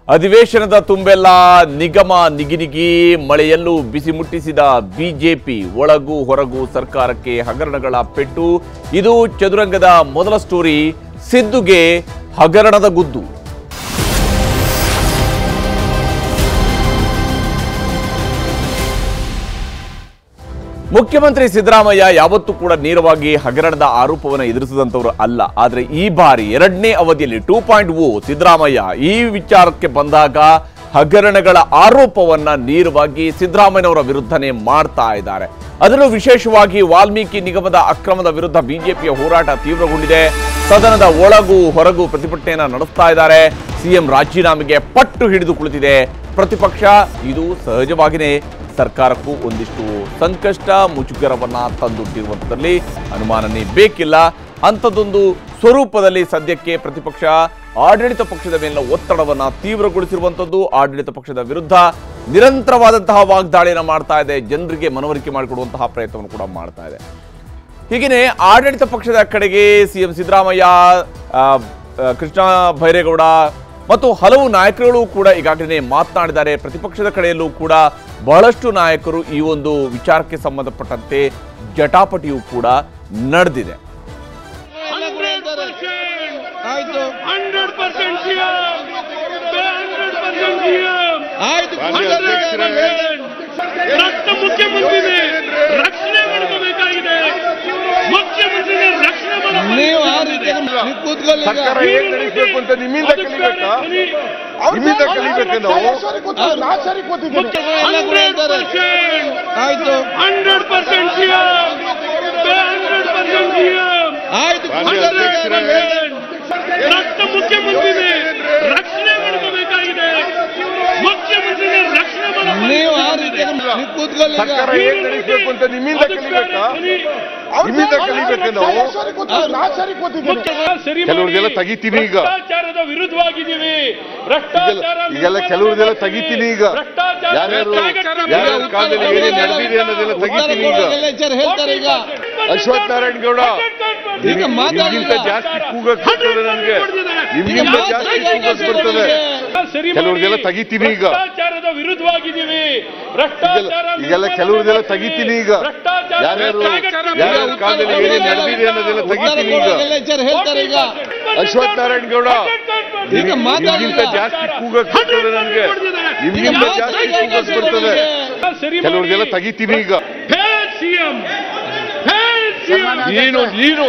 ಅಧಿವೇಶನದ ತುಂಬೆಲ್ಲ ನಿಗಮ ನಿಗಿನಿಗಿ ಮಳೆಯಲ್ಲೂ ಬಿಸಿ ಮುಟ್ಟಿಸಿದ ಬಿಜೆಪಿ ಒಳಗೂ ಹೊರಗೂ ಸರ್ಕಾರಕ್ಕೆ ಹಗರಣಗಳ ಪೆಟ್ಟು. ಇದು ಚದುರಂಗದ ಮೊದಲ ಸ್ಟೋರಿ. ಸಿದ್ದುಗೆ ಹಗರಣದ ಗುದ್ದು. ಮುಖ್ಯಮಂತ್ರಿ ಸಿದ್ದರಾಮಯ್ಯ ಯಾವತ್ತೂ ಕೂಡ ನೇರವಾಗಿ ಹಗರಣದ ಆರೋಪವನ್ನು ಎದುರಿಸಿದಂತವರು ಅಲ್ಲ. ಆದರೆ ಈ ಬಾರಿ ಎರಡನೇ ಅವಧಿಯಲ್ಲಿ 2.0 ಸಿದ್ದರಾಮಯ್ಯ ಈ ವಿಚಾರಕ್ಕೆ ಬಂದಾಗ ಹಗರಣಗಳ ಆರೋಪವನ್ನ ನೇರವಾಗಿ ಸಿದ್ದರಾಮಯ್ಯನವರ ವಿರುದ್ಧನೇ ಮಾಡ್ತಾ ಇದ್ದಾರೆ. ಅದರಲ್ಲೂ ವಿಶೇಷವಾಗಿ ವಾಲ್ಮೀಕಿ ನಿಗಮದ ಅಕ್ರಮದ ವಿರುದ್ಧ ಬಿಜೆಪಿಯ ಹೋರಾಟ ತೀವ್ರಗೊಂಡಿದೆ. ಸದನದ ಒಳಗೂ ಹೊರಗೂ ಪ್ರತಿಭಟನೆಯನ್ನ ನಡೆಸ್ತಾ ಇದ್ದಾರೆ. ಸಿಎಂ ರಾಜೀನಾಮೆಗೆ ಪಟ್ಟು ಹಿಡಿದು ಕುಳಿತಿದೆ ಪ್ರತಿಪಕ್ಷ. ಇದು ಸಹಜವಾಗಿಯೇ ಸರ್ಕಾರಕ್ಕೂ ಒಂದಿಷ್ಟು ಸಂಕಷ್ಟ ಮುಜುಗರವನ್ನ ತಂದೊಡ್ಡಿರುವಂಥದ್ರಲ್ಲಿ ಅನುಮಾನನೇ ಬೇಕಿಲ್ಲ. ಅಂಥದ್ದೊಂದು ಸ್ವರೂಪದಲ್ಲಿ ಸದ್ಯಕ್ಕೆ ಪ್ರತಿಪಕ್ಷ ಆಡಳಿತ ಪಕ್ಷದ ಮೇಲಿನ ಒತ್ತಡವನ್ನ ತೀವ್ರಗೊಳಿಸಿರುವಂಥದ್ದು. ಆಡಳಿತ ಪಕ್ಷದ ವಿರುದ್ಧ ನಿರಂತರವಾದಂತಹ ವಾಗ್ದಾಳಿಯನ್ನು ಮಾಡ್ತಾ ಇದೆ. ಜನರಿಗೆ ಮನವರಿಕೆ ಮಾಡಿಕೊಡುವಂತಹ ಪ್ರಯತ್ನವನ್ನು ಕೂಡ ಮಾಡ್ತಾ ಇದೆ. ಹೀಗೇನೆ ಆಡಳಿತ ಪಕ್ಷದ ಕಡೆಗೆ ಸಿಎಂ ಸಿದ್ದರಾಮಯ್ಯ, ಕೃಷ್ಣ ಬೈರೇಗೌಡ ಮತ್ತು ಹಲವು ನಾಯಕರುಗಳು ಕೂಡ ಈಗಾಗಲೇ ಮಾತನಾಡಿದ್ದಾರೆ. ಪ್ರತಿಪಕ್ಷದ ಕಡೆಯಲ್ಲೂ ಕೂಡ ಬಹಳಷ್ಟು ನಾಯಕರು ಈ ಒಂದು ವಿಚಾರಕ್ಕೆ ಸಂಬಂಧಪಟ್ಟಂತೆ ಜಟಾಪಟಿಯೂ ಕೂಡ ನಡೆದಿದೆ. ಸರ್ಕಾರ ಹೇಗೆ ನಡೆಸಬೇಕು ಅಂತ ನಿಮ್ಮಿಂದ ಕಲಿಬೇಕಾ? ನಿಮ್ಮಿಂದ ಕಲಿಬೇಕು ನಾವು. ಸರ್ಕಾರ ಹೇಗೆ ನಡೆಸಬೇಕು ಅಂತ ನಿಮ್ಮಿಂದ ಕಲಿಬೇಕಾ? ನಿಮ್ಮಿಂದ ಕಲಿಬೇಕು ನಾವು. ಕೆಲವ್ರಿಗೆಲ್ಲ ತೆಗಿತೀನಿ ಈಗ. ಈಗೆಲ್ಲ ಕೆಲವ್ರಿಗೆಲ್ಲ ತೆಗಿತೀನಿ ಈಗ. ಯಾರ್ಯಾರು ಕಾಲದಲ್ಲಿ ಏನೇನು ನಡೆದಿದೆ ಅನ್ನೋದೆಲ್ಲ ತೆಗಿತೀನಿ ಈಗ. ಅಶ್ವಥ್ ನಾರಾಯಣ ಗೌಡ, ನಿಮ್ಗಿಂತ ಜಾಸ್ತಿ ಕೂಗಕ್ಕೆ ಬರ್ತದೆ ನನಗೆ. ನಿಮ್ಗಿಂತ ಜಾಸ್ತಿ ಕೂಗಕ್ಕೆ ಬರ್ತದೆ. ಕೆಲವ್ರಿಗೆಲ್ಲ ತೆಗಿತೀನಿ ಈಗ. ಈಗೆಲ್ಲ ಕೆಲವ್ರಿಗೆಲ್ಲ ತೆಗಿತೀನಿ ಈಗ. ಯಾರ್ಯಾರು ಕಾಲದಲ್ಲಿ ಏನೇನು ನಡೆದಿದೆ ಅನ್ನೋದೆಲ್ಲ ತೆಗಿತೀನಿ ಈಗ. ಅಶ್ವಥ್ ನಾರಾಯಣ ಗೌಡ, ನಿಮ್ಗಿಂತ ಜಾಸ್ತಿ ಕೂಗಕ್ಕೆ ಬರ್ತದೆ ನನಗೆ. ನಿಮ್ಗಿಂತ ಜಾಸ್ತಿ ಕೂಗಕ್ಕೆ ಬರ್ತದೆ. ಕೆಲವ್ರಿಗೆಲ್ಲ ತೆಗಿತೀನಿ ಈಗ. ನೀನು ನೀನು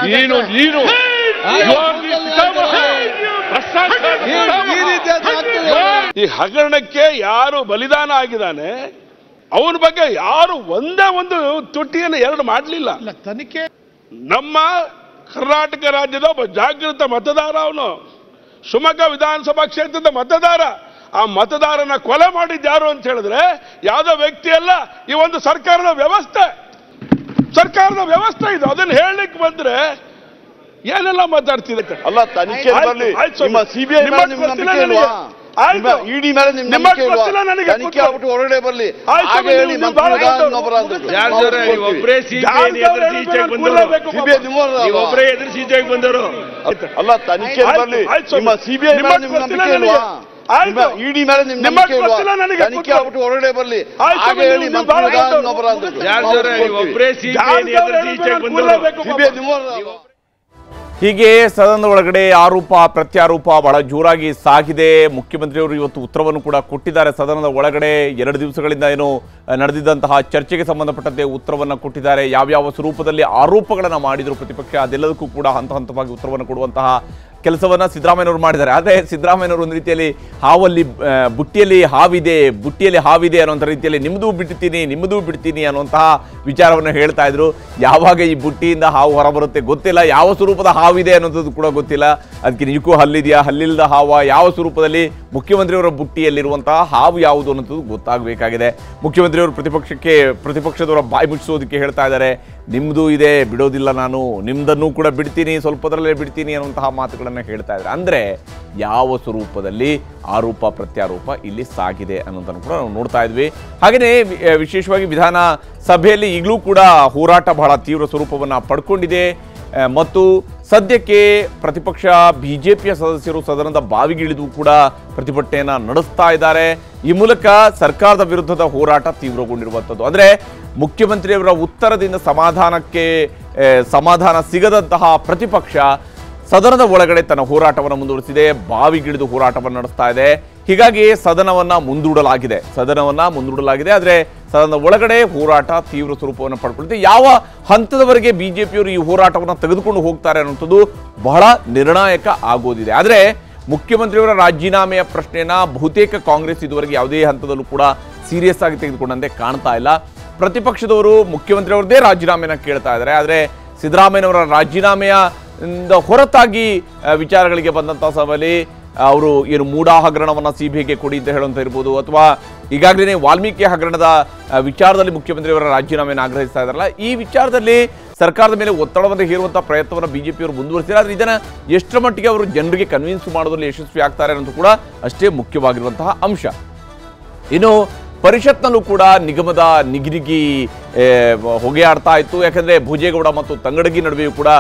ನೀನು ನೀನು ಈ ಹಗರಣಕ್ಕೆ ಯಾರು ಬಲಿದಾನ ಆಗಿದ್ದಾನೆ ಅವನ ಬಗ್ಗೆ ಯಾರು ಒಂದೇ ಒಂದು ತುಟಿಯನ್ನು ಎರಡು ಮಾಡಲಿಲ್ಲ. ತನಿಖೆ ನಮ್ಮ ಕರ್ನಾಟಕ ರಾಜ್ಯದ ಒಬ್ಬ ಜಾಗೃತ ಮತದಾರ, ಅವನು ಶಿವಮೊಗ್ಗ ವಿಧಾನಸಭಾ ಕ್ಷೇತ್ರದ ಮತದಾರ. ಆ ಮತದಾರನ ಕೊಲೆ ಮಾಡಿದ್ಯಾರು ಅಂತ ಹೇಳಿದ್ರೆ ಯಾವುದೋ ವ್ಯಕ್ತಿ ಅಲ್ಲ, ಈ ಒಂದು ಸರ್ಕಾರದ ವ್ಯವಸ್ಥೆ ಇದು. ಅದನ್ನು ಹೇಳಲಿಕ್ಕೆ ಬಂದ್ರೆ ಏನೆಲ್ಲ ಮಾತಾಡ್ತಿದೆ ಅಲ್ಲ. ತನಿಖೆ ಬರಲಿ. ನಿಮ್ಮ ಸಿಬಿಐ ಇಡಿ ಮೇಲೆ ನಿಮ್ಗೆ ನಂಬಿಕೆ ಇಲ್ವಾ? ತನಿಖೆ ಆಗ್ಬಿಟ್ಟು ಹೊರಗಡೆ ಬರಲಿ. ಹಾಗೆ ಹೇಳಿ ಒಬ್ಬರೇ ಎದುರು ಸಿಬಿಐ ಬಂದರು ಅಲ್ಲ. ತನಿಖೆ ಬರಲಿ. ನಿಮ್ಮ ಸಿಬಿಐ ಮೇಲೆ ನಿಮ್ಗೆ ನಂಬಿಕೆ ಇಲ್ವಾ? ಇಡಿ ಮೇಲೆ ನಿಮ್ಗೆ ನಂಬಿಕೆ ಇಲ್ವಾ? ತನಿಖೆ ಆಗ್ಬಿಟ್ಟು ಹೊರಗಡೆ ಬರಲಿ. ಹಾಗೆ ಹೇಳಿ ಒಬ್ಬರೇ ಸಿಬಿಐ ಹೀಗೆ ಸದನದ ಒಳಗಡೆ ಆರೋಪ ಪ್ರತ್ಯಾರೋಪ ಬಹಳ ಜೋರಾಗಿ ಸಾಗಿದೆ. ಮುಖ್ಯಮಂತ್ರಿಯವರು ಇವತ್ತು ಉತ್ತರವನ್ನು ಕೂಡ ಕೊಟ್ಟಿದ್ದಾರೆ. ಸದನದ ಒಳಗಡೆ 2 ದಿವಸಗಳಿಂದ ಏನು ನಡೆದಿದ್ದಂತಹ ಚರ್ಚೆಗೆ ಸಂಬಂಧಪಟ್ಟಂತೆ ಉತ್ತರವನ್ನು ಕೊಟ್ಟಿದ್ದಾರೆ. ಯಾವ್ಯಾವ ಸ್ವರೂಪದಲ್ಲಿ ಆರೋಪಗಳನ್ನು ಮಾಡಿದ್ರು ಪ್ರತಿಪಕ್ಷ, ಅದೆಲ್ಲದಕ್ಕೂ ಕೂಡ ಹಂತ ಹಂತವಾಗಿ ಉತ್ತರವನ್ನು ಕೊಡುವಂತಹ ಕೆಲಸವನ್ನ ಸಿದ್ದರಾಮಯ್ಯನವರು ಮಾಡಿದ್ದಾರೆ. ಆದರೆ ಸಿದ್ದರಾಮಯ್ಯನವರು ಒಂದು ರೀತಿಯಲ್ಲಿ ಹಾವಲ್ಲಿ ಬುಟ್ಟಿಯಲ್ಲಿ ಹಾವಿದೆ ಅನ್ನುವಂಥ ರೀತಿಯಲ್ಲಿ ನಿಮ್ಮದೂ ಬಿಡ್ತೀನಿ ಅನ್ನುವಂತಹ ವಿಚಾರವನ್ನು ಹೇಳ್ತಾ ಇದ್ರು. ಯಾವಾಗ ಈ ಬುಟ್ಟಿಯಿಂದ ಹಾವು ಹೊರಬರುತ್ತೆ ಗೊತ್ತಿಲ್ಲ, ಯಾವ ಸ್ವರೂಪದ ಹಾವಿದೆ ಅನ್ನೋಂಥದ್ದು ಕೂಡ ಗೊತ್ತಿಲ್ಲ. ಅದಕ್ಕೆ ನಿಜಕ್ಕೂ ಹಲ್ಲಿದೆಯಾ, ಹಲ್ಲಿಲ್ಲದ ಹಾವ, ಯಾವ ಸ್ವರೂಪದಲ್ಲಿ ಮುಖ್ಯಮಂತ್ರಿಯವರ ಬುಟ್ಟಿಯಲ್ಲಿರುವಂತಹ ಹಾವು ಯಾವುದು ಅನ್ನೋದು ಗೊತ್ತಾಗಬೇಕಾಗಿದೆ. ಮುಖ್ಯಮಂತ್ರಿಯವರು ಪ್ರತಿಪಕ್ಷದವರ ಬಾಯಿ ಮುಚ್ಚಿಸೋದಕ್ಕೆ ಹೇಳ್ತಾ ಇದ್ದಾರೆ, ನಿಮ್ಮದು ಇದೆ ಬಿಡೋದಿಲ್ಲ, ನಾನು ನಿಮ್ಮದನ್ನು ಕೂಡ ಬಿಡ್ತೀನಿ, ಸ್ವಲ್ಪದರಲ್ಲೇ ಬಿಡ್ತೀನಿ ಅನ್ನುವಂತಹ ಮಾತುಗಳನ್ನು ಹೇಳ್ತಾ ಇದ್ದಾರೆ. ಅಂದರೆ ಯಾವ ಸ್ವರೂಪದಲ್ಲಿ ಆರೋಪ ಪ್ರತ್ಯಾರೋಪ ಇಲ್ಲಿ ಸಾಗಿದೆ ಅನ್ನೋದನ್ನು ಕೂಡ ನಾವು ನೋಡ್ತಾ ಇದ್ವಿ. ಹಾಗೆಯೇ ವಿಶೇಷವಾಗಿ ವಿಧಾನಸಭೆಯಲ್ಲಿ ಈಗಲೂ ಕೂಡ ಹೋರಾಟ ಬಹಳ ತೀವ್ರ ಸ್ವರೂಪವನ್ನು ಪಡ್ಕೊಂಡಿದೆ ಮತ್ತು ಸದ್ಯಕ್ಕೆ ಪ್ರತಿಪಕ್ಷ ಬಿಜೆಪಿಯ ಸದಸ್ಯರು ಸದನದ ಬಾವಿಗಿಳಿದು ಕೂಡ ಪ್ರತಿಭಟನೆಯನ್ನು ನಡೆಸ್ತಾ ಇದ್ದಾರೆ. ಈ ಮೂಲಕ ಸರ್ಕಾರದ ವಿರುದ್ಧದ ಹೋರಾಟ ತೀವ್ರಗೊಂಡಿರುವಂಥದ್ದು. ಅಂದರೆ ಮುಖ್ಯಮಂತ್ರಿಯವರ ಉತ್ತರದಿಂದ ಸಮಾಧಾನ ಸಿಗದಂತಹ ಪ್ರತಿಪಕ್ಷ ಸದನದ ಒಳಗಡೆ ತನ್ನ ಹೋರಾಟವನ್ನು ಮುಂದುವರಿಸಿದೆ, ಬಾವಿಗಿಳಿದು ಹೋರಾಟವನ್ನು ನಡೆಸ್ತಾ ಇದೆ. ಹೀಗಾಗಿ ಸದನವನ್ನು ಮುಂದೂಡಲಾಗಿದೆ. ಆದರೆ ಸದನದ ಒಳಗಡೆ ಹೋರಾಟ ತೀವ್ರ ಸ್ವರೂಪವನ್ನು ಪಡ್ಕೊಳ್ಳುತ್ತೆ. ಯಾವ ಹಂತದವರೆಗೆ ಬಿಜೆಪಿಯವರು ಈ ಹೋರಾಟವನ್ನು ತೆಗೆದುಕೊಂಡು ಹೋಗ್ತಾರೆ ಅನ್ನುವಂಥದ್ದು ಬಹಳ ನಿರ್ಣಾಯಕ ಆಗೋದಿದೆ. ಆದರೆ ಮುಖ್ಯಮಂತ್ರಿಯವರ ರಾಜೀನಾಮೆಯ ಪ್ರಶ್ನೆಯನ್ನ ಬಹುತೇಕ ಕಾಂಗ್ರೆಸ್ ಇದುವರೆಗೆ ಯಾವುದೇ ಹಂತದಲ್ಲೂ ಕೂಡ ಸೀರಿಯಸ್ ಆಗಿ ತೆಗೆದುಕೊಂಡಂತೆ ಕಾಣ್ತಾ ಇಲ್ಲ. ಪ್ರತಿಪಕ್ಷದವರು ಮುಖ್ಯಮಂತ್ರಿಯವರದೇ ರಾಜೀನಾಮೆನ ಕೇಳ್ತಾ ಇದ್ದಾರೆ. ಆದರೆ ಸಿದ್ದರಾಮಯ್ಯನವರ ರಾಜೀನಾಮೆಯ ಹೊರತಾಗಿ ವಿಚಾರಗಳಿಗೆ ಬಂದಂಥ ಸಮಯದಲ್ಲಿ ಅವರು ಏನು ಮೂಡಾ ಹಗರಣವನ್ನು ಸಿಬಿಐಗೆ ಕೊಡಿ ಅಂತ ಹೇಳುವಂತ ಇರ್ಬೋದು, ಅಥವಾ ಈಗಾಗಲೇ ವಾಲ್ಮೀಕಿ ಹಗರಣದ ವಿಚಾರದಲ್ಲಿ ಮುಖ್ಯಮಂತ್ರಿಯವರ ರಾಜೀನಾಮೆಯನ್ನು ಆಗ್ರಹಿಸ್ತಾ ಇದ್ದಾರಲ್ಲ, ಈ ವಿಚಾರದಲ್ಲಿ ಸರ್ಕಾರದ ಮೇಲೆ ಒತ್ತಡವನ್ನು ಹೇರುವಂತಹ ಪ್ರಯತ್ನವನ್ನು ಬಿಜೆಪಿಯವರು ಮುಂದುವರಿಸಿದ್ದಾರೆ. ಆದರೆ ಇದನ್ನು ಎಷ್ಟರ ಮಟ್ಟಿಗೆ ಅವರು ಜನರಿಗೆ ಕನ್ವಿನ್ಸ್ ಮಾಡೋದ್ರಲ್ಲಿ ಯಶಸ್ವಿ ಆಗ್ತಾರೆ ಅನ್ನೋದು ಕೂಡ ಅಷ್ಟೇ ಮುಖ್ಯವಾಗಿರುವಂತಹ ಅಂಶ. ಇನ್ನು ಪರಿಷತ್ನಲ್ಲೂ ಕೂಡ ನಿಗಮದ ನಿಗಿನಿಗಿ ಹೊಗೆ ಆಡ್ತಾ ಇತ್ತು. ಯಾಕಂದ್ರೆ ಭೋಜೇಗೌಡ ಮತ್ತು ತಂಗಡಗಿ ನಡುವೆಯೂ ಕೂಡ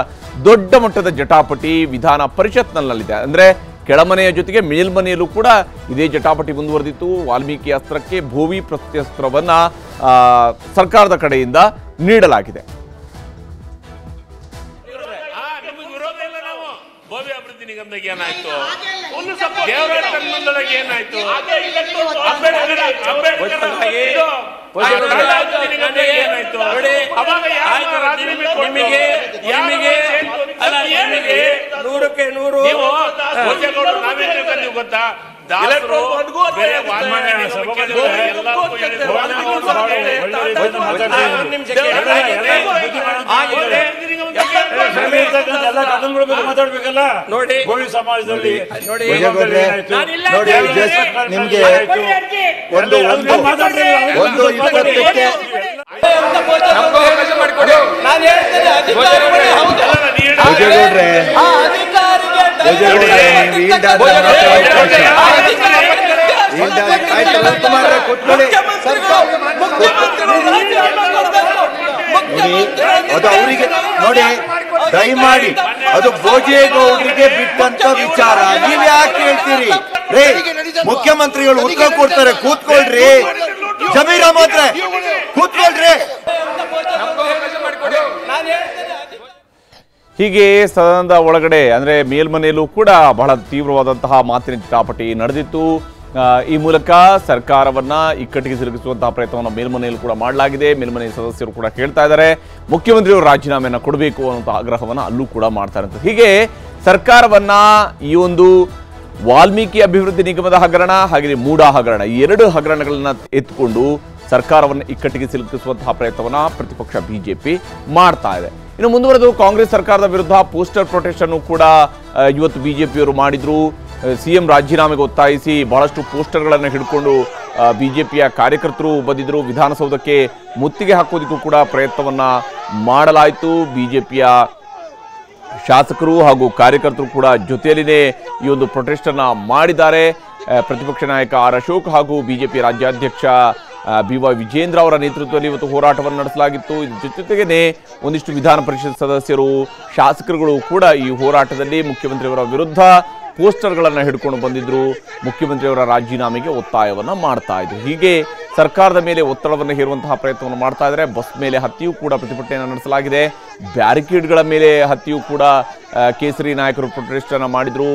ದೊಡ್ಡ ಮಟ್ಟದ ಜಟಾಪಟಿ ವಿಧಾನ ಪರಿಷತ್ನಲ್ಲಿದೆ. ಅಂದ್ರೆ ಕೆಳಮನೆಯ ಜೊತೆಗೆ ಮೇಲ್ಮನೆಯಲ್ಲೂ ಕೂಡ ಇದೇ ಜಟಾಪಟಿ ಮುಂದುವರೆದಿತ್ತು. ವಾಲ್ಮೀಕಿ ಅಸ್ತ್ರಕ್ಕೆ ಭೋವಿ ಪ್ರತ್ಯಸ್ತ್ರವನ್ನ ಸರ್ಕಾರದ ಕಡೆಯಿಂದ ನೀಡಲಾಗಿದೆ. ಭವ್ಯ ಅಭಿವೃದ್ಧಿ ನಿಗಮದಾಗ ಏನಾಯ್ತು, ದೇವರಾಜ ಕರ್ಮದೊಳಗೆ ಏನಾಯ್ತು, ನೂರಕ್ಕೆ ನೂರು ನಾವೇನು ಗೊತ್ತಾ, ಮಾತಾಡ್ಬೇಕಲ್ಲ ನೋಡಿ. ಸಮಾಜದಲ್ಲಿ ನಿಮ್ಗೆ ಒಂದು 20ಕ್ಕೆ ಅದು ಅವರಿಗೆ ನೋಡಿ, ದಯಮಾಡಿ ಅದು ಭೋಜೇಗೌಡರಿಗೆ ಬಿಟ್ಟಂತ ವಿಚಾರ. ನೀವ್ ಯಾಕೆ ಹೇಳ್ತೀರಿ? ಮುಖ್ಯಮಂತ್ರಿಗಳು ಉತ್ತರ ಕೊಡ್ತಾರೆ, ಕೂತ್ಕೊಳ್ರಿ. ಜಮೀರ್ ಅಹಮದ್ ಕೂತ್ಕೊಳ್ರಿ. ಹೀಗೆ ಸದನದ ಒಳಗಡೆ ಅಂದ್ರೆ ಮೇಲ್ಮನೆಯಲ್ಲೂ ಕೂಡ ಬಹಳ ತೀವ್ರವಾದಂತಹ ಮಾತಿನ ಜಟಾಪಟಿ ನಡೆದಿತ್ತು. ಈ ಮೂಲಕ ಸರ್ಕಾರವನ್ನ ಇಕ್ಕಟ್ಟಿಗೆ ಸಿಲುಕಿಸುವಂತಹ ಪ್ರಯತ್ನವನ್ನು ಮೇಲ್ಮನೆಯಲ್ಲೂ ಕೂಡ ಮಾಡಲಾಗಿದೆ. ಮೇಲ್ಮನೆ ಸದಸ್ಯರು ಕೂಡ ಹೇಳ್ತಾ ಇದ್ದಾರೆ, ಮುಖ್ಯಮಂತ್ರಿಯವರು ರಾಜೀನಾಮೆಯನ್ನು ಕೊಡಬೇಕು ಅನ್ನುವಂಥ ಆಗ್ರಹವನ್ನು ಅಲ್ಲೂ ಕೂಡ ಮಾಡ್ತಾ ಇರ್ತಾರೆ. ಹೀಗೆ ಸರ್ಕಾರವನ್ನ ಈ ಒಂದು ವಾಲ್ಮೀಕಿ ಅಭಿವೃದ್ಧಿ ನಿಗಮದ ಹಗರಣ ಹಾಗೆ ಮೂಡಾ ಹಗರಣ, ಈ ಎರಡು ಹಗರಣಗಳನ್ನ ಎತ್ತುಕೊಂಡು ಸರ್ಕಾರವನ್ನು ಇಕ್ಕಟ್ಟಿಗೆ ಸಿಲುಕಿಸುವಂತಹ ಪ್ರಯತ್ನವನ್ನ ಪ್ರತಿಪಕ್ಷ ಬಿಜೆಪಿ ಮಾಡ್ತಾ ಇದೆ. ಇನ್ನು ಮುಂದುವರೆದು ಕಾಂಗ್ರೆಸ್ ಸರ್ಕಾರದ ವಿರುದ್ಧ ಪೋಸ್ಟರ್ ಪ್ರೊಟೆಸ್ಟ್ ಅನ್ನು ಕೂಡ ಇವತ್ತು ಬಿಜೆಪಿಯವರು ಮಾಡಿದ್ರು. ಸಿಎಂ ರಾಜೀನಾಮೆಗೆ ಒತ್ತಾಯಿಸಿ ಬಹಳಷ್ಟು ಪೋಸ್ಟರ್ಗಳನ್ನು ಹಿಡ್ಕೊಂಡು ಬಿಜೆಪಿಯ ಕಾರ್ಯಕರ್ತರು ಬಂದಿದ್ರು. ವಿಧಾನಸೌಧಕ್ಕೆ ಮುತ್ತಿಗೆ ಹಾಕೋದಕ್ಕೂ ಕೂಡ ಪ್ರಯತ್ನವನ್ನ ಮಾಡಲಾಯಿತು. ಬಿಜೆಪಿಯ ಶಾಸಕರು ಹಾಗೂ ಕಾರ್ಯಕರ್ತರು ಕೂಡ ಜೊತೆಯಲ್ಲಿನೇ ಈ ಒಂದು ಪ್ರೊಟೆಸ್ಟ್ ಅನ್ನ ಮಾಡಿದ್ದಾರೆ. ಪ್ರತಿಪಕ್ಷ ನಾಯಕ ಆರ್ ಅಶೋಕ್ ಹಾಗೂ ಬಿಜೆಪಿ ರಾಜ್ಯಾಧ್ಯಕ್ಷ BY ವಿಜೇಂದ್ರ ಅವರ ನೇತೃತ್ವದಲ್ಲಿ ಇವತ್ತು ಹೋರಾಟವನ್ನು ನಡೆಸಲಾಗಿತ್ತು. ಇದ್ರ ಜೊತೆಗೇನೆ ಒಂದಿಷ್ಟು ವಿಧಾನ ಪರಿಷತ್ ಸದಸ್ಯರು, ಶಾಸಕರುಗಳು ಕೂಡ ಈ ಹೋರಾಟದಲ್ಲಿ ಮುಖ್ಯಮಂತ್ರಿಯವರ ವಿರುದ್ಧ ಪೋಸ್ಟರ್ಗಳನ್ನು ಹಿಡ್ಕೊಂಡು ಬಂದಿದ್ರು. ಮುಖ್ಯಮಂತ್ರಿಯವರ ರಾಜೀನಾಮೆಗೆ ಒತ್ತಾಯವನ್ನು ಮಾಡ್ತಾ ಇದ್ರು. ಹೀಗೆ ಸರ್ಕಾರದ ಮೇಲೆ ಒತ್ತಡವನ್ನು ಹೇರುವಂತಹ ಪ್ರಯತ್ನವನ್ನು ಮಾಡ್ತಾ ಇದ್ದಾರೆ. ಬಸ್ ಮೇಲೆ ಹತ್ತಿಯೂ ಕೂಡ ಪ್ರತಿಭಟನೆಯನ್ನು ನಡೆಸಲಾಗಿದೆ. ಬ್ಯಾರಿಕೇಡ್ಗಳ ಮೇಲೆ ಹತ್ತಿಯೂ ಕೂಡ ಕೇಸರಿ ನಾಯಕರು ಪ್ರೊಟೆಸ್ಟ್ ಅನ್ನು ಮಾಡಿದ್ರು.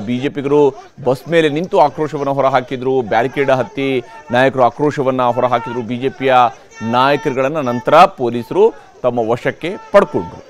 ಬಿಜೆಪಿಗರು ಬಸ್ ಮೇಲೆ ನಿಂತು ಆಕ್ರೋಶವನ್ನು ಹೊರಹಾಕಿದ್ರು. ಬ್ಯಾರಿಕೇಡ್ ಹತ್ತಿ ನಾಯಕರು ಆಕ್ರೋಶವನ್ನು ಹೊರಹಾಕಿದ್ರು. ಬಿಜೆಪಿಯ ನಾಯಕರುಗಳನ್ನು ನಂತರ ಪೊಲೀಸರು ತಮ್ಮ ವಶಕ್ಕೆ ಪಡ್ಕೊಂಡ್ರು.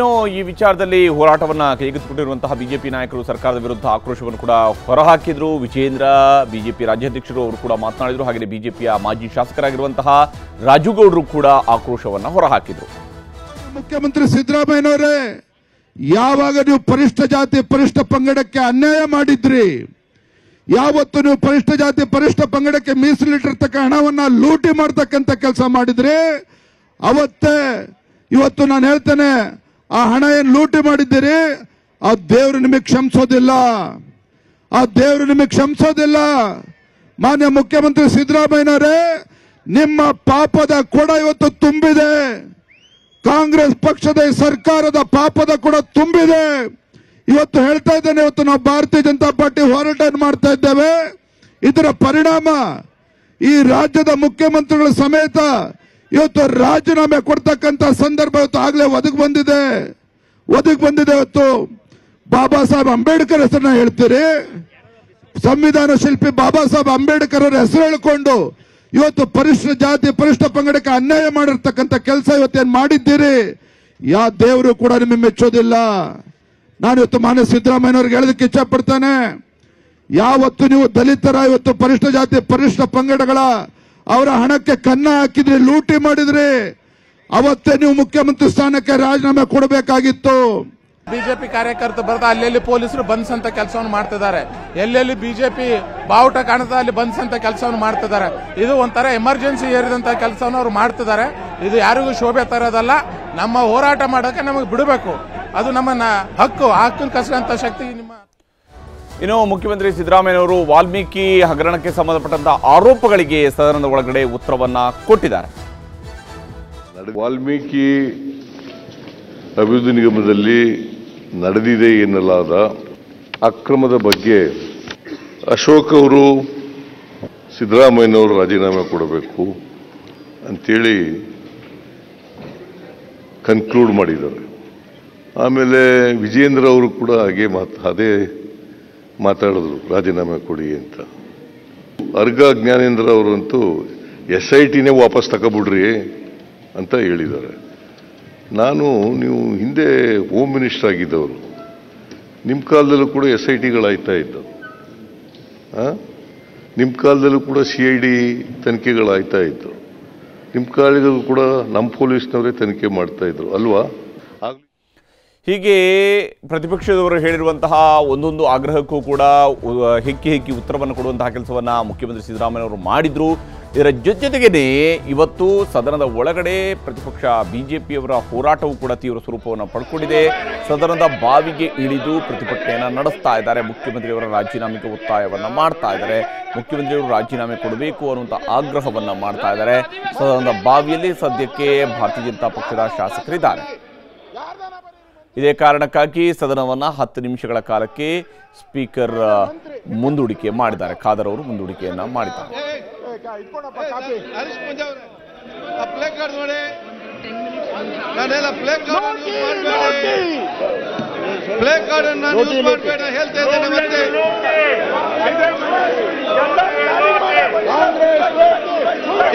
ಇನ್ನು ಈ ವಿಚಾರದಲ್ಲಿ ಹೋರಾಟವನ್ನು ಕೈಗೆತ್ತಿಕೊಂಡಿರುವಂತಹ ಬಿಜೆಪಿ ನಾಯಕರು ಸರ್ಕಾರದ ವಿರುದ್ಧ ಆಕ್ರೋಶವನ್ನು ಕೂಡ ಹೊರಹಾಕಿದ್ರು. ವಿಜೇಂದ್ರ ಬಿಜೆಪಿ ರಾಜ್ಯಾಧ್ಯಕ್ಷರು ಅವರು ಕೂಡ ಮಾತನಾಡಿದರು. ಹಾಗೆಯೇ ಬಿಜೆಪಿಯ ಮಾಜಿ ಶಾಸಕರಾಗಿರುವಂತಹ ರಾಜುಗೌಡರು ಕೂಡ ಆಕ್ರೋಶವನ್ನು ಹೊರಹಾಕಿದ್ರು. ಮುಖ್ಯಮಂತ್ರಿ ಸಿದ್ದರಾಮಯ್ಯನವರೇ, ಯಾವಾಗ ನೀವು ಪರಿಷ್ಠ ಜಾತಿ ಪರಿಷ್ಠ ಪಂಗಡಕ್ಕೆ ಅನ್ಯಾಯ ಮಾಡಿದ್ರಿ, ಯಾವತ್ತು ನೀವು ಪರಿಷ್ಠ ಜಾತಿ ಪರಿಷ್ಠ ಪಂಗಡಕ್ಕೆ ಮೀಸಲಿಟ್ಟಿರ್ತಕ್ಕ ಹಣವನ್ನ ಲೂಟಿ ಮಾಡ್ತಕ್ಕಂಥ ಕೆಲಸ ಮಾಡಿದ್ರಿ, ಅವತ್ತೇ ಇವತ್ತು ನಾನು ಹೇಳ್ತೇನೆ, ಆ ಹಣ ಏನು ಲೂಟಿ ಮಾಡಿದ್ದೀರಿ ಆ ದೇವರು ನಿಮಗೆ ಕ್ಷಮಿಸೋದಿಲ್ಲ, ಆ ದೇವರು ನಿಮಗೆ ಕ್ಷಮಿಸೋದಿಲ್ಲ. ಮಾನ್ಯ ಮುಖ್ಯಮಂತ್ರಿ ಸಿದ್ದರಾಮಯ್ಯನವರೇ, ನಿಮ್ಮ ಪಾಪದ ಕೊಡ ಇವತ್ತು ತುಂಬಿದೆ. ಕಾಂಗ್ರೆಸ್ ಪಕ್ಷದ ಸರ್ಕಾರದ ಪಾಪದ ಕೊಡ ತುಂಬಿದೆ. ಇವತ್ತು ಹೇಳ್ತಾ ಇದ್ದೇನೆ, ಇವತ್ತು ನಾವು ಭಾರತೀಯ ಜನತಾ ಪಾರ್ಟಿ ಹೋರಾಟ ಮಾಡ್ತಾ ಇದ್ದೇವೆ. ಇದರ ಪರಿಣಾಮ ಈ ರಾಜ್ಯದ ಮುಖ್ಯಮಂತ್ರಿಗಳ ಸಮೇತ ಇವತ್ತು ರಾಜೀನಾಮೆ ಕೊಡ್ತಕ್ಕಂಥ ಸಂದರ್ಭ ಇವತ್ತು ಆಗಲೇ ಒದಗಿ ಬಂದಿದೆ. ಇವತ್ತು ಬಾಬಾ ಸಾಹೇಬ್ ಅಂಬೇಡ್ಕರ್ ಹೆಸರನ್ನ ಹೇಳ್ತೀರಿ, ಸಂವಿಧಾನ ಶಿಲ್ಪಿ ಬಾಬಾ ಸಾಹೇಬ್ ಅಂಬೇಡ್ಕರ್ ಅವರ ಹೆಸರು ಹೇಳಿಕೊಂಡು ಇವತ್ತು ಪರಿಷ್ಠ ಜಾತಿ ಪರಿಷ್ಠ ಪಂಗಡಕ್ಕೆ ಅನ್ಯಾಯ ಮಾಡಿರ್ತಕ್ಕಂಥ ಕೆಲಸ ಇವತ್ತೇನು ಮಾಡಿದ್ದೀರಿ, ಯಾವ ದೇವರು ಕೂಡ ನಿಮಗೆ ಮೆಚ್ಚೋದಿಲ್ಲ. ನಾನು ಇವತ್ತು ಮಾನ್ಯ ಸಿದ್ದರಾಮಯ್ಯನವ್ರಿಗೆ ಹೇಳೋದಕ್ಕೆ ಇಚ್ಛೆ ಪಡ್ತೇನೆ, ಯಾವತ್ತು ನೀವು ದಲಿತರ ಇವತ್ತು ಪರಿಷ್ಠ ಜಾತಿ ಪರಿಷ್ಠ ಪಂಗಡಗಳ ಅವರ ಹಣಕ್ಕೆ ಕನ್ನ ಹಾಕಿದ್ರಿ, ಲೂಟಿ ಮಾಡಿದ್ರಿ, ಅವತ್ತೇ ನೀವು ಮುಖ್ಯಮಂತ್ರಿ ಸ್ಥಾನಕ್ಕೆ ರಾಜೀನಾಮೆ ಕೊಡಬೇಕಾಗಿತ್ತು. ಬಿಜೆಪಿ ಕಾರ್ಯಕರ್ತರು ಬರೆದ ಅಲ್ಲೆಲ್ಲಿ ಪೊಲೀಸರು ಬಂಧಿಸಂತ ಕೆಲಸವನ್ನು ಮಾಡ್ತಿದ್ದಾರೆ, ಎಲ್ಲೆಲ್ಲಿ ಬಿಜೆಪಿ ಬಾವುಟ ಕಾಣುತ್ತಾ ಅಲ್ಲಿ ಬಂಧಿಸಂತ ಕೆಲಸವನ್ನು ಮಾಡ್ತಿದ್ದಾರೆ. ಇದು ಒಂಥರ ಎಮರ್ಜೆನ್ಸಿ ಏರಿದಂತ ಕೆಲಸವನ್ನು ಅವರು ಮಾಡ್ತಿದ್ದಾರೆ. ಇದು ಯಾರಿಗೂ ಶೋಭೆ ತರೋದಲ್ಲ. ನಮ್ಮ ಹೋರಾಟ ಮಾಡೋಕೆ ನಮಗೆ ಬಿಡಬೇಕು, ಅದು ನಮ್ಮ ಹಕ್ಕನ್ನು ಕಸಿದಂತ ಶಕ್ತಿ ನಿಮ್ಮ. ಇನ್ನು ಮುಖ್ಯಮಂತ್ರಿ ಸಿದ್ದರಾಮಯ್ಯನವರು ವಾಲ್ಮೀಕಿ ಹಗರಣಕ್ಕೆ ಸಂಬಂಧಪಟ್ಟಂತಹ ಆರೋಪಗಳಿಗೆ ಸದನದ ಒಳಗಡೆ ಉತ್ತರವನ್ನ ಕೊಟ್ಟಿದ್ದಾರೆ. ವಾಲ್ಮೀಕಿ ಅಭಿವೃದ್ಧಿ ನಿಗಮದಲ್ಲಿ ನಡೆದಿದೆ ಎನ್ನಲಾದ ಅಕ್ರಮದ ಬಗ್ಗೆ ಅಶೋಕ್ ಅವರು ಸಿದ್ದರಾಮಯ್ಯನವರು ರಾಜೀನಾಮೆ ಕೊಡಬೇಕು ಅಂತೇಳಿ ಕನ್ಕ್ಲೂಡ್ ಮಾಡಿದ್ದಾರೆ. ಆಮೇಲೆ ವಿಜೇಂದ್ರ ಅವರು ಕೂಡ ಅದೇ ಮಾತಾಡಿದ್ರು, ರಾಜೀನಾಮೆ ಕೊಡಿ ಅಂತ. ಅರ್ಗ ಜ್ಞಾನೇಂದ್ರ ಅವರಂತೂ SITನೇ ವಾಪಸ್ ತಗೊಬಿಡ್ರಿ ಅಂತ ಹೇಳಿದ್ದಾರೆ. ನೀವು ಹಿಂದೆ ಹೋಮ್ ಮಿನಿಸ್ಟರ್ ಆಗಿದ್ದವರು, ನಿಮ್ಮ ಕಾಲದಲ್ಲೂ ಕೂಡ SITಗಳಾಯ್ತಾ ಇದ್ದವು, ನಿಮ್ಮ ಕಾಲದಲ್ಲೂ ಕೂಡ CID ತನಿಖೆಗಳಾಯ್ತಾ ಇದ್ದವು, ನಿಮ್ಮ ಕಾಲದಲ್ಲೂ ಕೂಡ ನಮ್ಮ ಪೊಲೀಸ್ನವರೇ ತನಿಖೆ ಮಾಡ್ತಾ ಇದ್ರು ಅಲ್ವಾ? ಹೀಗೆ ಪ್ರತಿಪಕ್ಷದವರು ಹೇಳಿರುವಂತಹ ಒಂದೊಂದು ಆಗ್ರಹಕ್ಕೂ ಕೂಡ ಹೆಕ್ಕಿ ಉತ್ತರವನ್ನು ಕೊಡುವಂತಹ ಕೆಲಸವನ್ನು ಮುಖ್ಯಮಂತ್ರಿ ಸಿದ್ದರಾಮಯ್ಯನವರು ಮಾಡಿದ್ರು. ಇದರ ಜೊತೆಗೇನೆ ಇವತ್ತು ಸದನದ ಒಳಗಡೆ ಪ್ರತಿಪಕ್ಷ ಬಿಜೆಪಿಯವರ ಹೋರಾಟವೂ ಕೂಡ ತೀವ್ರ ಸ್ವರೂಪವನ್ನು ಪಡ್ಕೊಂಡಿದೆ. ಸದನದ ಬಾವಿಗೆ ಇಳಿದು ಪ್ರತಿಭಟನೆಯನ್ನು ನಡೆಸ್ತಾ ಇದ್ದಾರೆ. ಮುಖ್ಯಮಂತ್ರಿಯವರ ರಾಜೀನಾಮೆಗೆ ಒತ್ತಾಯವನ್ನು ಮಾಡ್ತಾ ಇದ್ದಾರೆ. ಮುಖ್ಯಮಂತ್ರಿಯವರು ರಾಜೀನಾಮೆ ಕೊಡಬೇಕು ಅನ್ನುವಂಥ ಆಗ್ರಹವನ್ನು ಮಾಡ್ತಾ ಇದ್ದಾರೆ. ಸದನದ ಬಾವಿಯಲ್ಲಿ ಸದ್ಯಕ್ಕೆ ಭಾರತೀಯ ಜನತಾ ಪಕ್ಷದ ಶಾಸಕರಿದ್ದಾರೆ. ಇದೇ ಕಾರಣಕ್ಕಾಗಿ ಸದನವನ್ನು 10 ನಿಮಿಷಗಳ ಕಾಲಕ್ಕೆ ಸ್ಪೀಕರ್ ಮುಂದೂಡಿಕೆ ಮಾಡಿದ್ದಾರೆ. ಖಾದರ್ ಅವರು ಮುಂದೂಡಿಕೆಯನ್ನ ಮಾಡಿದ್ದಾರೆ.